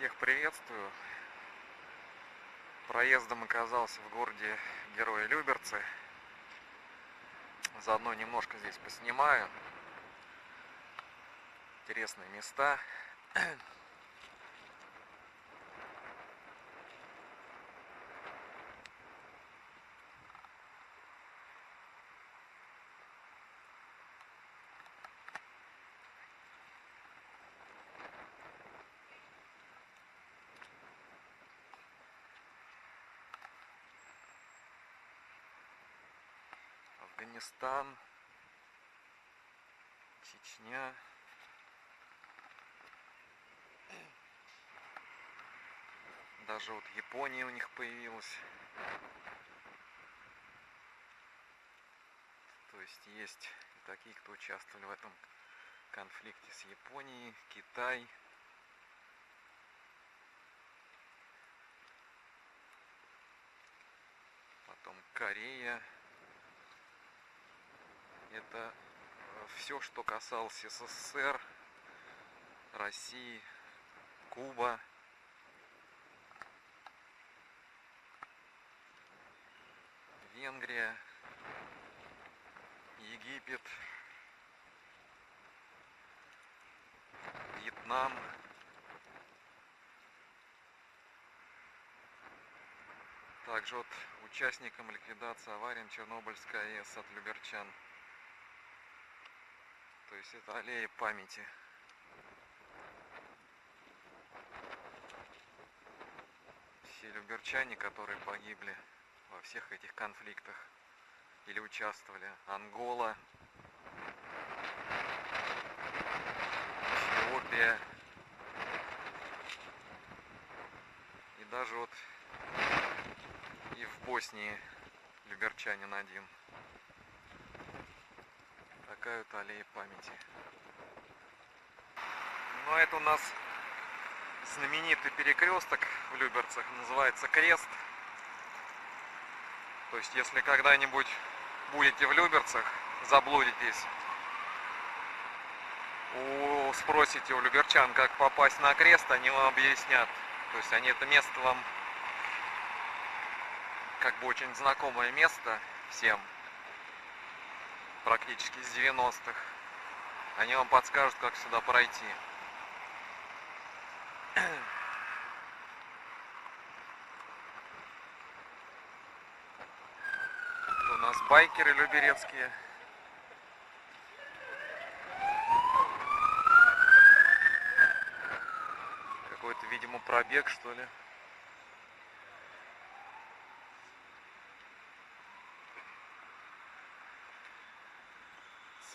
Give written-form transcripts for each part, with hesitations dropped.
Всех приветствую. Проездом оказался в городе Герои-Люберцы. Заодно немножко здесь поснимаю. Интересные места. Афганистан, Чечня. Даже вот Япония у них появилась. То есть есть и такие, кто участвовали в этом конфликте с Японией, Китай. Потом Корея. Это все, что касалось СССР, России, Куба. Венгрия, Египет, Вьетнам. Также вот участникам ликвидации аварии на Чернобыльской АЭС от люберчан. То есть это аллея памяти. Все люберчане, которые погибли во всех этих конфликтах или участвовали. Ангола, Эфиопия. И даже вот и в Боснии люберчанин один. Такая вот аллея памяти. Ну, это у нас знаменитый перекресток в Люберцах, называется Крест. То есть, если когда-нибудь будете в Люберцах, заблудитесь, спросите у люберчан, как попасть на крест, они вам объяснят. То есть, они это место вам, как бы, очень знакомое место всем, практически с 90-х. Они вам подскажут, как сюда пройти. У нас байкеры люберецкие. Какой-то, видимо, пробег, что ли.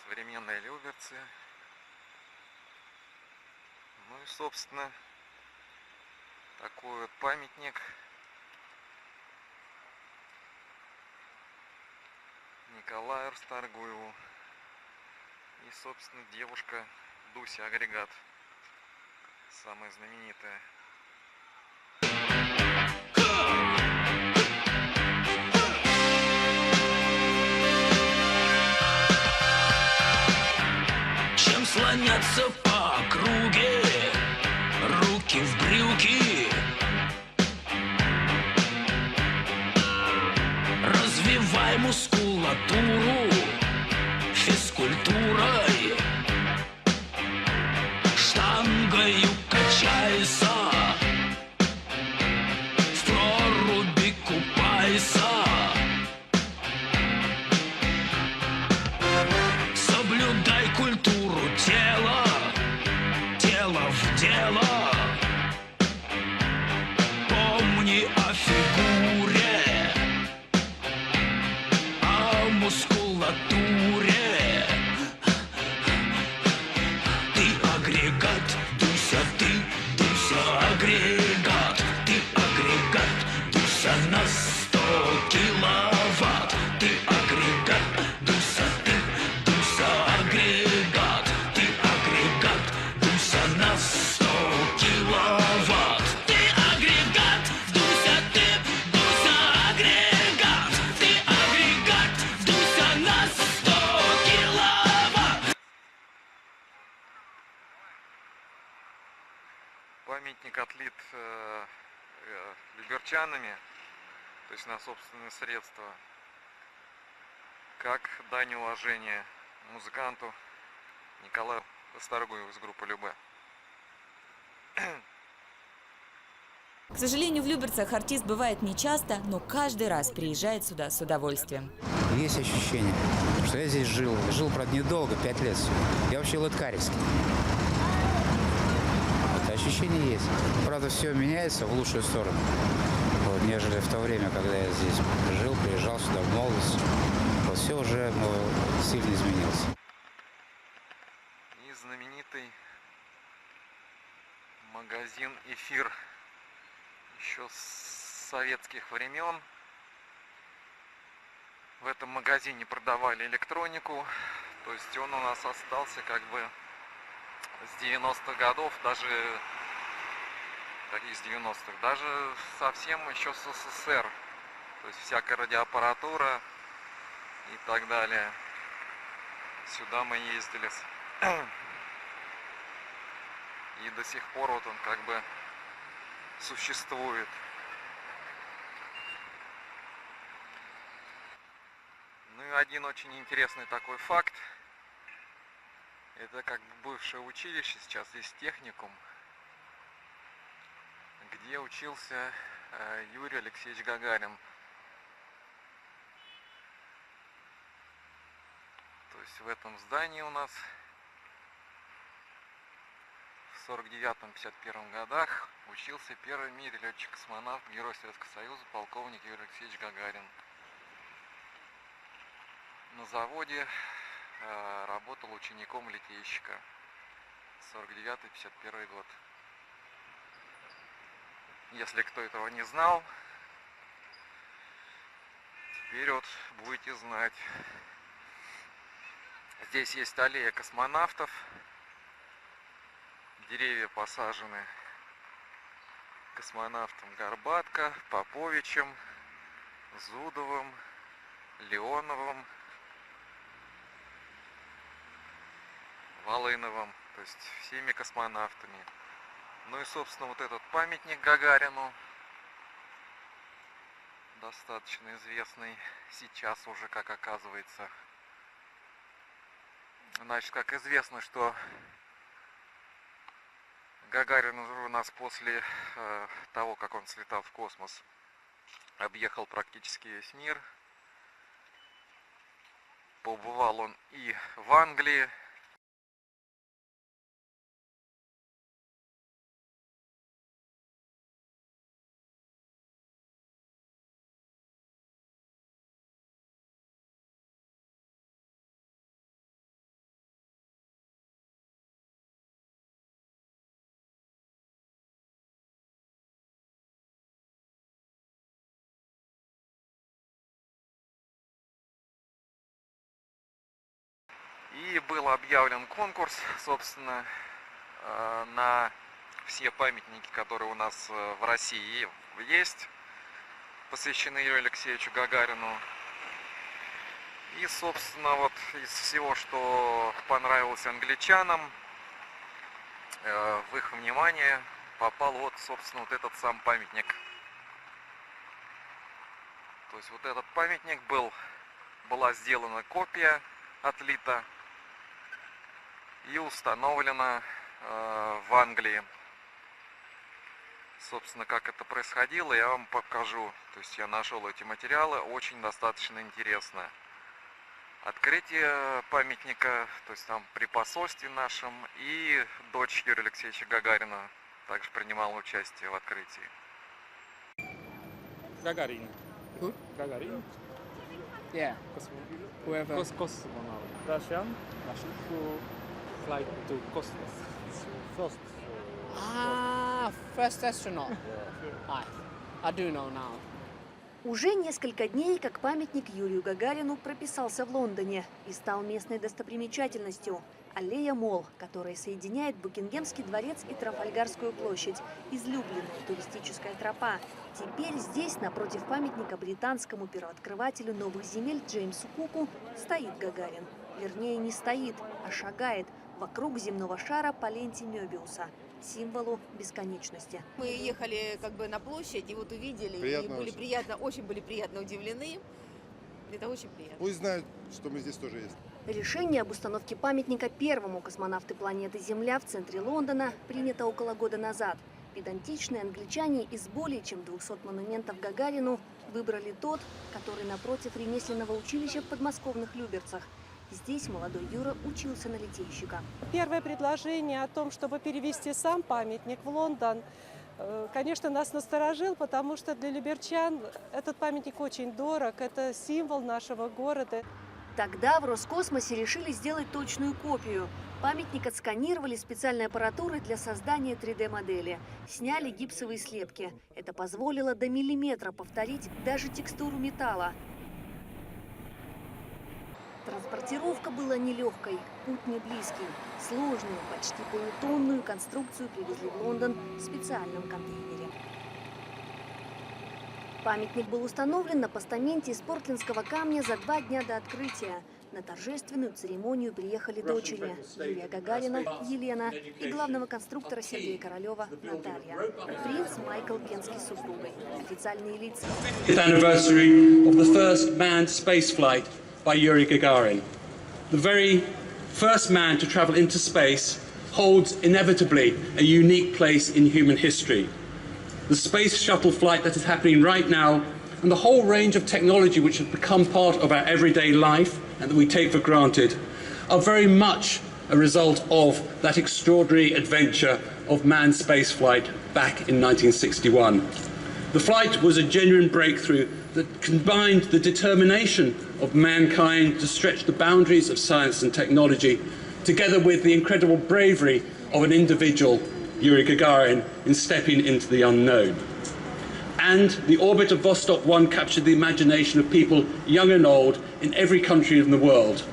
Современные Люберцы. Ну и, собственно, такой вот памятник Николаю Расторгуеву. И, собственно, девушка Дуся Агрегат, самая знаменитая. Чем слоняться по округе, руки в брюки, развивай мускулатуру физкультурой, штангою качайся, в проруби купайся, соблюдай культуру тела, тело в дело, помни о фигуре, о мускулатуре. Ты агрегат, Дуся, ты, Дуся, агрегат. Ты агрегат, Дуся, на 100 киловатт. Ты агрегат, Дуся, ты, Дуся, агрегат. Ты агрегат, Дуся, на 100 киловатт. Ты агрегат, Дуся, ты, Дуся, агрегат. Ты агрегат, Дуся, на 100 киловатт. Памятник отлит люберчанами, то есть на собственные средства, как дань уважения музыканту Николаю Восторгуеву из группы «Любэ». К сожалению, в Люберцах артист бывает нечасто, но каждый раз приезжает сюда с удовольствием. Есть ощущение, что я здесь жил. Жил, правда, недолго, 5 лет всего. Я вообще лыткаревский. Это ощущение есть. Правда, все меняется в лучшую сторону, вот, нежели в то время, когда я здесь жил, приезжал сюда в молодости. Вот все уже сильно изменилось. И знаменитый магазин «Эфир» еще с советских времен. В этом магазине продавали электронику, то есть он у нас остался как бы с 90-х годов, даже из 90-х, даже совсем еще с СССР, то есть всякая радиоаппаратура и так далее. Сюда мы ездили, и до сих пор вот он как бы существует. Ну и один очень интересный такой факт. Это как бы бывшее училище, сейчас есть техникум, где учился Юрий Алексеевич Гагарин. То есть в этом здании у нас в 49-51 годах учился первый в мире летчик-космонавт, герой Советского Союза, полковник Юрий Алексеевич Гагарин. На заводе работал учеником литейщика. 49-51 год. Если кто этого не знал, теперь вот будете знать. Здесь есть аллея космонавтов. Деревья посажены космонавтом Горбатко, Поповичем, Зудовым, Леоновым, Волыновым, то есть всеми космонавтами. Ну и, собственно, вот этот памятник Гагарину, достаточно известный сейчас уже, как оказывается. Значит, как известно, что Гагарин у нас после того, как он слетал в космос, объехал практически весь мир. Побывал он и в Англии, и был объявлен конкурс, собственно, на все памятники, которые у нас в России есть, посвящены Юрию Алексеевичу Гагарину. И, собственно, вот из всего, что понравилось англичанам, в их внимание попал вот, собственно, вот этот сам памятник. То есть вот этот памятник была сделана копия, отлита и установлена в Англии. Собственно, как это происходило, я вам покажу. То есть я нашел эти материалы, очень достаточно интересно. Открытие памятника, то есть там при посольстве нашем, и дочь Юрия Алексеевича Гагарина также принимала участие в открытии. Гагарин. Who? Гагарин. Yeah, whoever. Cosmonaut. Russian who fly to cosmos. First. First astronaut. I do know now. Уже несколько дней, как памятник Юрию Гагарину прописался в Лондоне и стал местной достопримечательностью. Аллея Молл, которая соединяет Букингемский дворец и Трафальгарскую площадь. Излюбленная туристическая тропа. Теперь здесь, напротив памятника британскому первооткрывателю новых земель Джеймсу Куку, стоит Гагарин. Вернее, не стоит, а шагает вокруг земного шара по ленте Мёбиуса. символу бесконечности. Мы ехали как бы на площадь и вот увидели, Приятно и были очень. очень были приятно удивлены. Это очень приятно. Пусть знают, что мы здесь тоже есть. Решение об установке памятника первому космонавту планеты Земля в центре Лондона принято около года назад. Педантичные англичане из более чем 200 монументов Гагарину выбрали тот, который напротив ремесленного училища в подмосковных Люберцах. Здесь молодой Юра учился на литейщика. Первое предложение о том, чтобы перевести сам памятник в Лондон, конечно, нас насторожило, потому что для люберчан этот памятник очень дорог, это символ нашего города. Тогда в Роскосмосе решили сделать точную копию. Памятник отсканировали специальной аппаратурой для создания 3D-модели. Сняли гипсовые слепки. Это позволило до миллиметра повторить даже текстуру металла. Транспортировка была нелегкой, путь не близкий. Сложную, почти полутонную конструкцию привезли в Лондон в специальном контейнере. Памятник был установлен на постаменте из портлендского камня за 2 дня до открытия. На торжественную церемонию приехали дочери Ю.А.Гагарина, Елена и главного конструктора Сергея Королева Наталья. Принц Майкл Кенский с супругой. Официальные лица. Anniversary of the first manned spaceflight by Yu.A.Гагарин. The very first man to travel into space holds inevitably a unique place in human history. The space shuttle flight that is happening right now and the whole range of technology which has become part of our everyday life and that we take for granted are very much a result of that extraordinary adventure of manned spaceflight back in 1961. The flight was a genuine breakthrough that combined the determination of mankind to stretch the boundaries of science and technology, together with the incredible bravery of an individual, Yu.A.Гагарин, in stepping into the unknown. And the orbit of Vostok 1 captured the imagination of people young and old in every country in the world.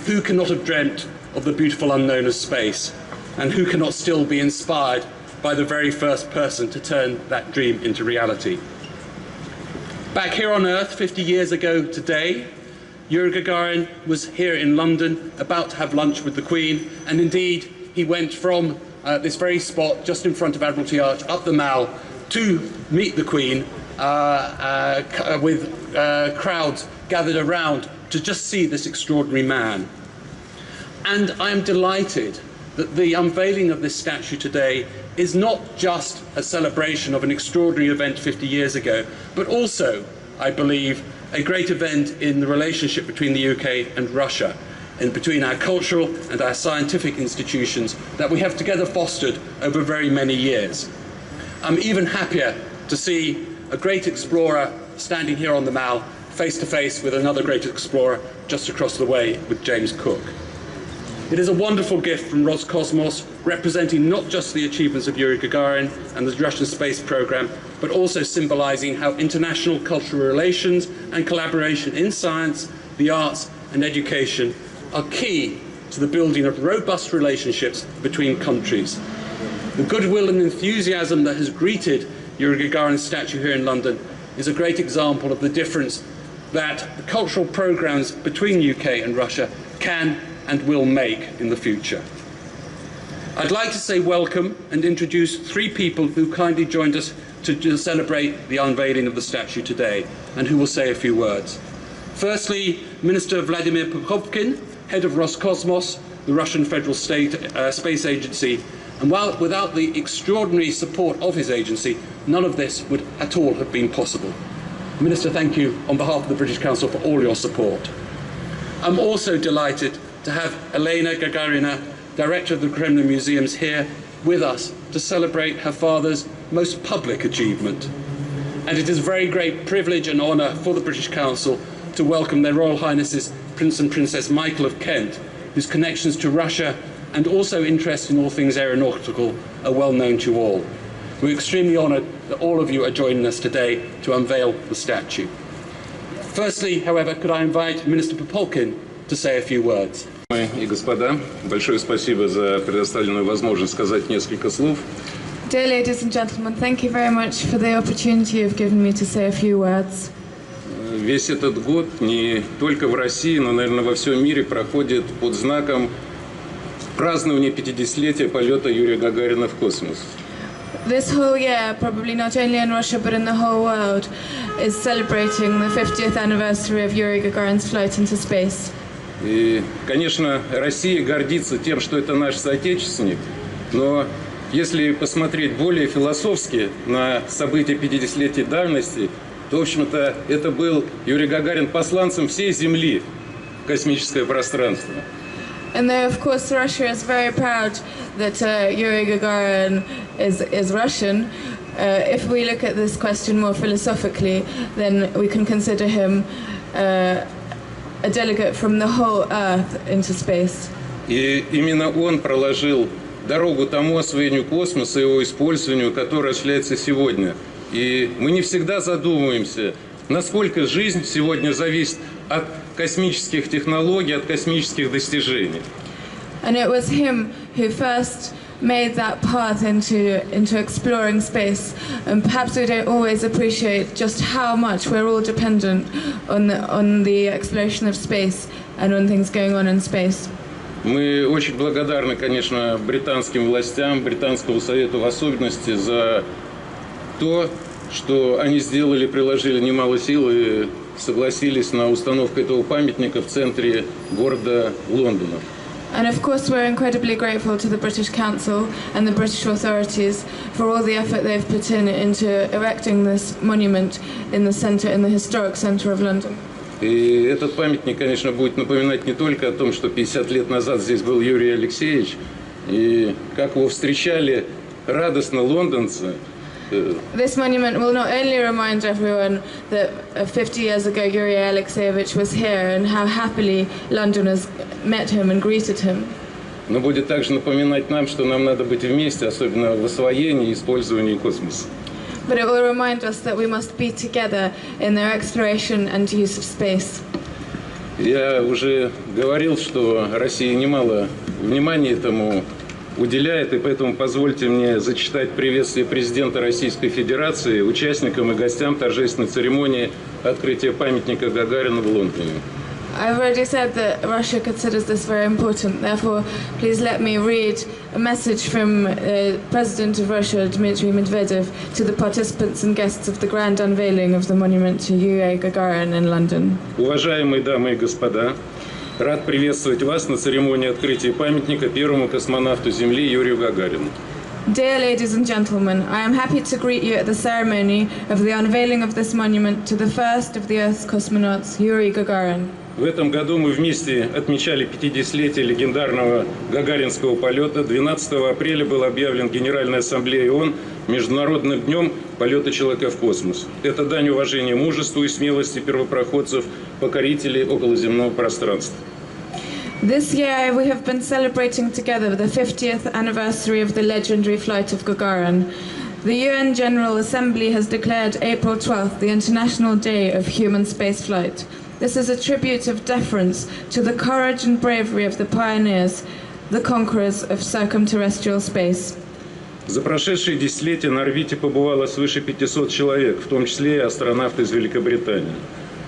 Who cannot have dreamt of the beautiful unknown of space? And who cannot still be inspired by the very first person to turn that dream into reality? Back here on Earth 50 years ago today, Yu.A.Гагарин was here in London about to have lunch with the Queen, and indeed he went from this very spot just in front of Admiralty Arch up the Mall to meet the Queen with crowds gathered around to just see this extraordinary man. And I am delighted that the unveiling of this statue today is not just a celebration of an extraordinary event 50 years ago, but also, I believe, a great event in the relationship between the UK and Russia, and between our cultural and our scientific institutions that we have together fostered over very many years. I'm even happier to see a great explorer standing here on the Mall, face to face with another great explorer just across the way with James Cook. It is a wonderful gift from Roscosmos, representing not just the achievements of Yu.A.Гагарин and the Russian space program, but also symbolizing how international cultural relations and collaboration in science, the arts and education are key to the building of robust relationships between countries. The goodwill and enthusiasm that has greeted Yu.A.Gagarin's statue here in London is a great example of the difference that the cultural programs between UK and Russia can and will make in the future. I'd like to say welcome and introduce 3 people who kindly joined us to celebrate the unveiling of the statue today and who will say a few words. Firstly, Minister Vladimir Popovkin, head of Roscosmos, the Russian Federal State Space Agency, and without the extraordinary support of his agency, none of this would at all have been possible. Minister, thank you on behalf of the British Council for all your support. I'm also delighted to have Elena Gagarina, Director of the Kremlin Museums, here with us to celebrate her father's most public achievement. And it is a very great privilege and honour for the British Council to welcome their Royal Highnesses Prince and Princess Michael of Kent, whose connections to Russia and also interest in all things aeronautical are well known to all. We're extremely honoured that all of you are joining us today to unveil the statue. Firstly, however, could I invite Minister Popolkin to say a few words. Дамы и господа, большое спасибо за предоставленную возможность сказать несколько слов. Dear ladies and gentlemen, thank you very much for the opportunity you've given me to say a few words. Весь этот год не только в России, но, наверное, во всем мире проходит под знаком празднование 50-летия полета Юрия Гагарина в космос. This whole year, probably not only in Russia but in the whole world, is celebrating the 50th anniversary of Yuri Gagarin's flight into space. И, конечно, Россия гордится тем, что это наш соотечественник, но если посмотреть более философски на события 50-летия давности, то, в общем-то, это был Юрий Гагарин посланцем всей Земли в космическое пространство. And though, of course, Russia is very proud that Yuri Gagarin is Russian, if we look at this question more philosophically, then we can consider him a delegate from the whole Earth into space. И именно он проложил дорогу тому освоению космоса и его использованию, которое осуществляется сегодня. И мы не всегда задумываемся, насколько жизнь сегодня зависит от космических технологий, от космических достижений. And it was him who first made that path into exploring space. And perhaps we don't always appreciate just how much we're all dependent on the exploration of space and on things going on in space. Мы очень благодарны, конечно, британским властям, британскому совету в особенности за то, что они сделали, приложили немало сил и согласились на установку этого памятника в центре города Лондона. And of course we're incredibly grateful to the British Council and the British authorities for all the effort they've put into erecting this monument in the historic centre of London. И этот памятник, конечно, будет напоминать не только о том, что 50 лет назад здесь был Юрий Алексеевич, и как его встречали радостно лондонцы. This monument will not only remind everyone that 50 years ago Yuri Alexeyevich was here and how happily Londoners met him and greeted him. Но будет также напоминать нам, что нам надо быть вместе, особенно в освоении и использовании космоса. But it will remind us that we must be together in their exploration and use of space. Я уже говорил, что Россия немало внимания этому уделяет, и поэтому позвольте мне зачитать приветствие президента Российской Федерации участникам и гостям торжественной церемонии открытия памятника Гагарину в Лондоне. I've already said that Russia considers this very important. Therefore, please let me read a message from President of Russia, Dmitry Medvedev, to the participants and guests of the grand unveiling of the monument to Ю.А.Гагарину in London. Уважаемые дамы и господа, рад приветствовать вас на церемонии открытия памятника первому космонавту Земли Юрию Гагарину. Dear ladies and gentlemen, I am happy to greet you at the ceremony of the unveiling of this monument to the first of the Earth's cosmonauts, Yuri Gagarin. В этом году мы вместе отмечали 50-летие легендарного гагаринского полета. 12 апреля был объявлен Генеральной Ассамблеей ООН Международным днем полета человека в космос. Это дань уважения мужеству и смелости первопроходцев, покорителей околоземного пространства. This year we have been celebrating together the 50th anniversary of the legendary flight of Gagarin. The UN General Assembly has declared April 12th the International Day of Human Spaceflight. This is a tribute of deference to the courage and bravery of the pioneers, the conquerors of circumterrestrial space. За прошедшие десятилетия на орбите побывало свыше 500 человек, в том числе и астронавты из Великобритании.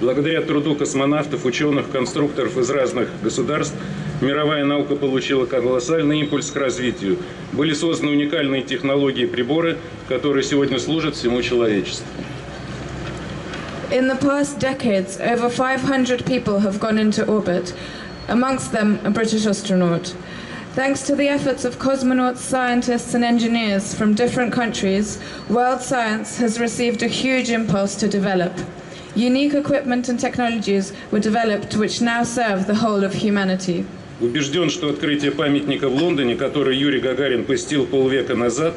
Благодаря труду космонавтов, ученых, конструкторов из разных государств мировая наука получила колоссальный импульс к развитию. Были созданы уникальные технологии и приборы, которые сегодня служат всему человечеству. In the past decades, over 500 people have gone into orbit, amongst them a British astronaut. Thanks to the efforts of cosmonauts, scientists and engineers from different countries, world science has received a huge impulse to develop. Unique equipment and technologies were developed which now serve the whole of humanity. Убежден, что открытие памятника в Лондоне, который Юрий Гагарин посетил полвека назад,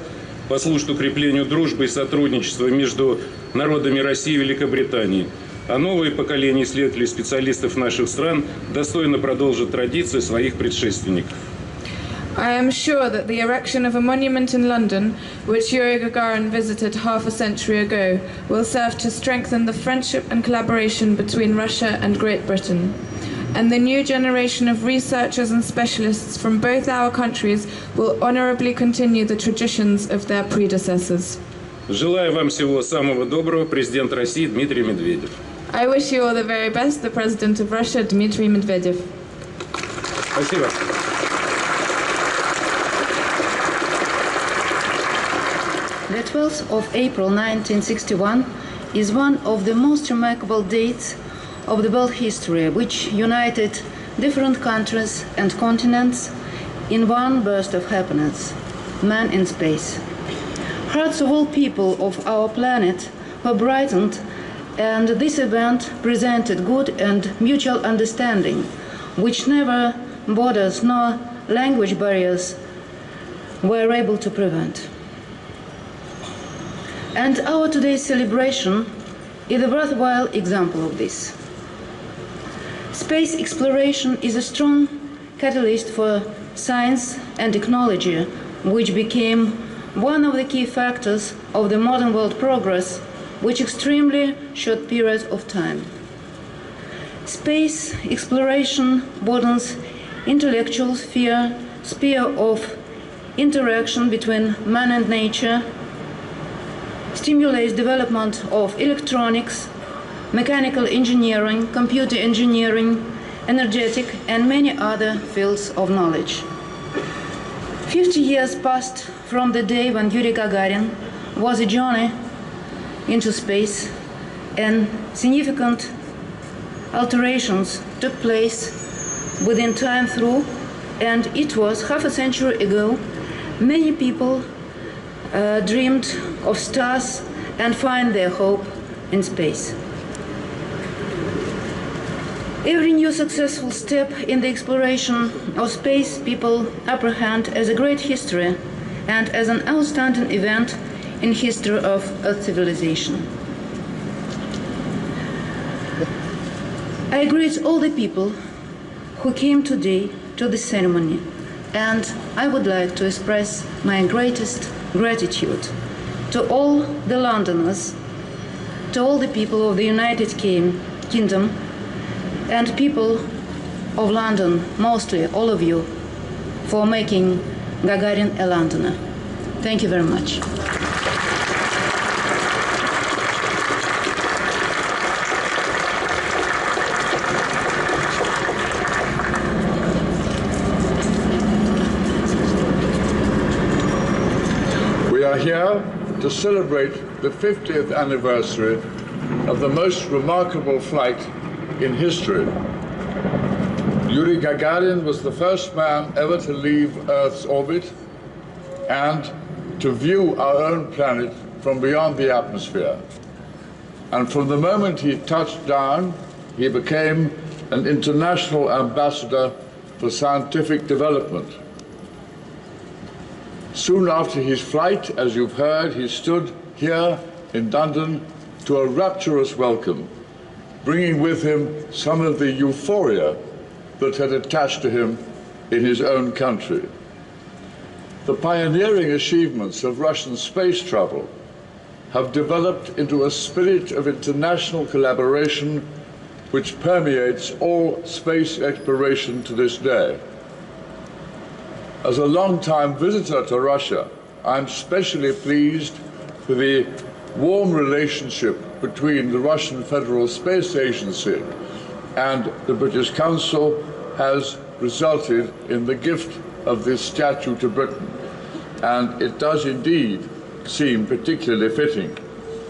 послужит укреплению дружбы и сотрудничества между народами России и Великобритании. А новые поколения исследователей и специалистов наших стран достойно продолжат традиции своих предшественников. I am sure that the erection of a monument in London, which Yuri Gagarin visited half a century ago, will serve to strengthen the friendship and collaboration between Russia and Great Britain. And the new generation of researchers and specialists from both our countries will honorably continue the traditions of their predecessors. Желаю вам всего самого доброго, президент России Дмитрий Медведев. I wish you all the very best, the President of Russia, Dmitry Medvedev. Спасибо. The 12th of April 1961 is one of the most remarkable dates of the world history, which united different countries and continents in one burst of happiness, man in space. Hearts of all people of our planet were brightened, and this event presented good and mutual understanding, which never borders nor language barriers were able to prevent. And our today's celebration is a worthwhile example of this. Space exploration is a strong catalyst for science and technology, which became one of the key factors of the modern world progress, which extremely short period of time. Space exploration broadens intellectual sphere of interaction between man and nature, stimulates development of electronics, mechanical engineering, computer engineering, energetic, and many other fields of knowledge. 50 years passed from the day when Yuri Gagarin was a journey into space, and significant alterations took place within time through, and it was half a century ago. Many people dreamed of stars and find their hope in space. Every new successful step in the exploration of space people apprehend as a great history and as an outstanding event in history of Earth civilization. I greet all the people who came today to the ceremony, and I would like to express my greatest gratitude to all the Londoners, to all the people of the United Kingdom, and people of London, mostly all of you, for making Gagarin a Londoner. Thank you very much. We are here to celebrate the 50th anniversary of the most remarkable flight in history. Yuri Gagarin was the first man ever to leave Earth's orbit and to view our own planet from beyond the atmosphere. And from the moment he touched down, he became an international ambassador for scientific development. Soon after his flight, as you've heard, he stood here in London to a rapturous welcome, bringing with him some of the euphoria that had attached to him in his own country. The pioneering achievements of Russian space travel have developed into a spirit of international collaboration which permeates all space exploration to this day. As a long-time visitor to Russia, I'm especially pleased with the warm relationship between the Russian Federal Space Agency and the British Council has resulted in the gift of this statue to Britain. And it does indeed seem particularly fitting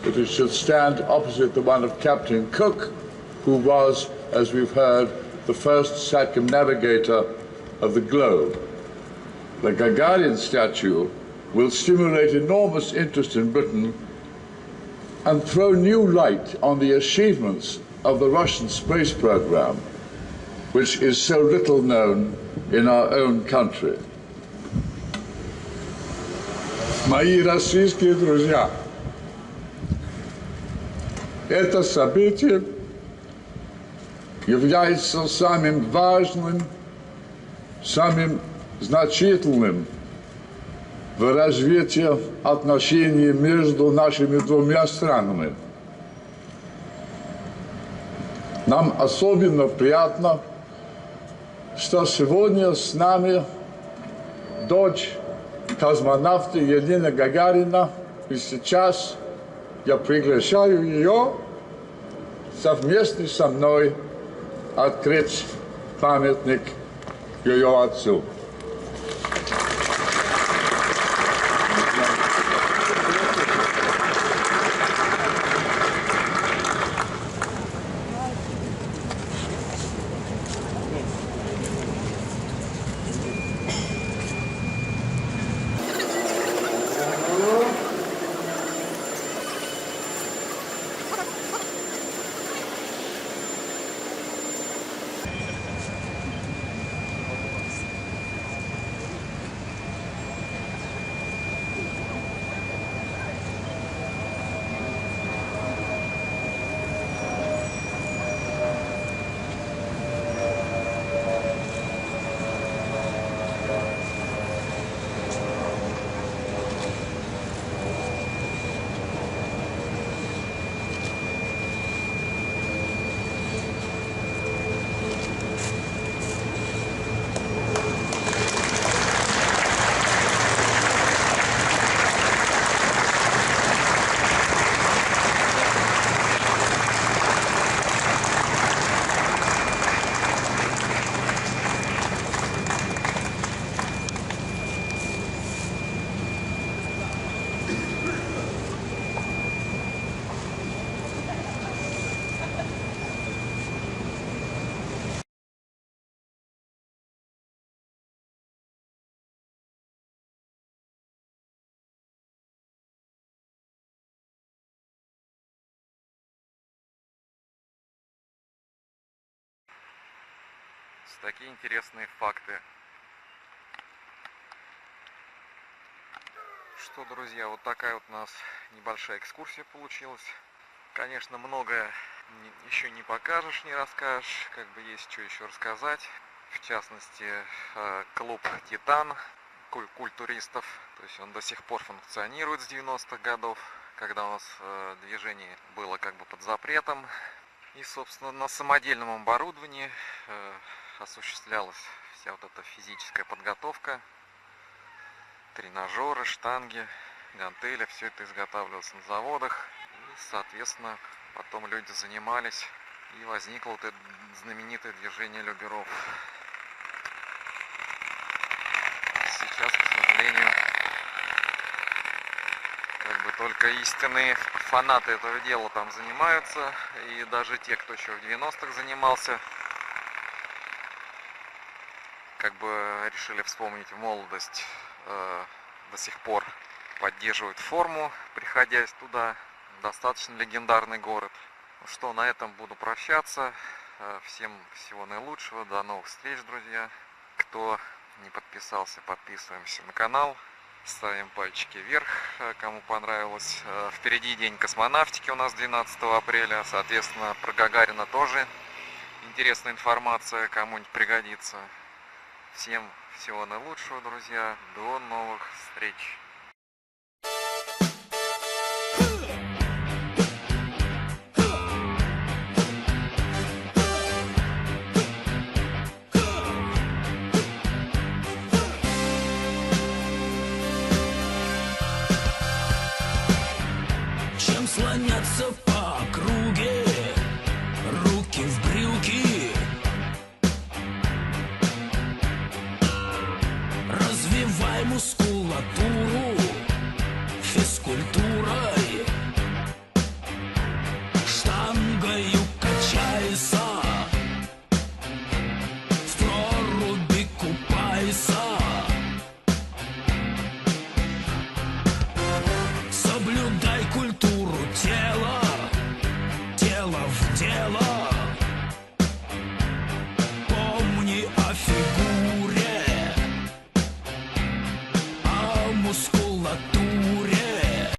that it should stand opposite the one of Captain Cook, who was, as we've heard, the first circumnavigator of the globe. The Gagarin statue will stimulate enormous interest in Britain and throw new light on the achievements of the Russian space program, which is so little known in our own country. Мои российские друзья, это событие является самым важным, самым значительным в развитии отношений между нашими двумя странами. Нам особенно приятно, что сегодня с нами дочь космонавта Елена Гагарина, и сейчас я приглашаю ее совместно со мной открыть памятник ее отцу. Такие интересные факты. Что, друзья, вот такая вот у нас небольшая экскурсия получилась. Конечно, многое еще не покажешь, не расскажешь, как бы есть что еще рассказать. В частности, клуб «Титан», культ туристов, то есть он до сих пор функционирует с 90-х годов, когда у нас движение было как бы под запретом. И, собственно, на самодельном оборудовании осуществлялась вся вот эта физическая подготовка, тренажеры, штанги, гантели, все это изготавливалось на заводах. И, соответственно, потом люди занимались, и возникло вот это знаменитое движение люберов. Сейчас, к сожалению, как бы только истинные фанаты этого дела там занимаются, и даже те, кто еще в 90-х занимался, как бы решили вспомнить молодость, до сих пор поддерживают форму, приходясь туда. Достаточно легендарный город. Ну что, на этом буду прощаться. Всем всего наилучшего. До новых встреч, друзья. Кто не подписался, подписываемся на канал. Ставим пальчики вверх, кому понравилось. Впереди день космонавтики у нас 12 апреля. Соответственно, про Гагарина тоже интересная информация, кому-нибудь пригодится. Всем всего наилучшего, друзья. До новых встреч. Чем слоняться по